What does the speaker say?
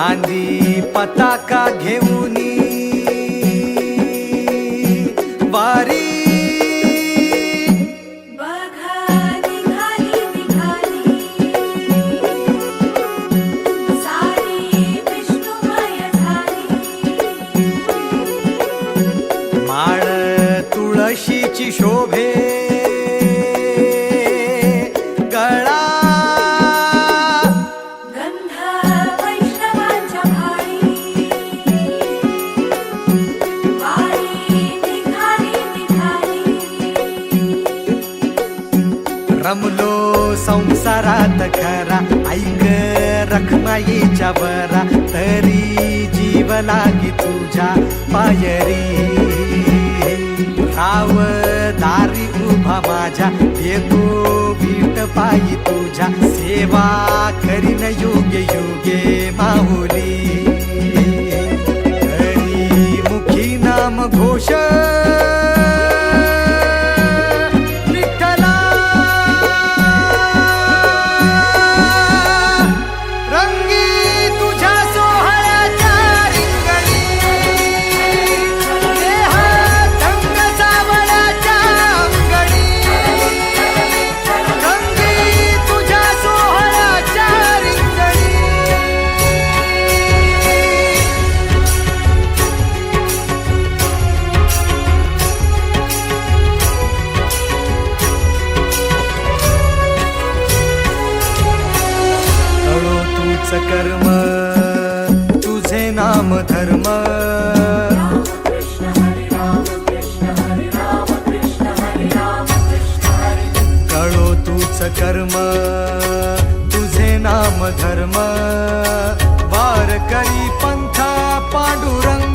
खांदी पताका घेऊनी वारी माळ तुळशीची शोभे गळा गंध वैष्णवांच्या भाळी वारी निघाली निघाली रमलो संसारात खरा ऐक रखमाईच्या बरा तरी जीव लागी तुझ्या पायरी राव दारी उभा माझ्या येतो वीट पायी तुझ्या सेवा करीन युगे युगे माहुली हरी मुखी नाम घोष विठ्ठला रंगी तुझ्या सोहळ्याच्या रिंगणी देहात रंग सावळ्याच्या अंगणी रंगी तुझ्या सोहळ्याच्या रिंगणी कळो तूच कर्म तुझे नाम धर्म राम कृष्ण हरे राम कृष्ण हरे राम कृष्ण हरे राम कृष्ण हरे कळो तूच कर्म तुझे नाम धर्म वारकरी पंथा पांडुरंग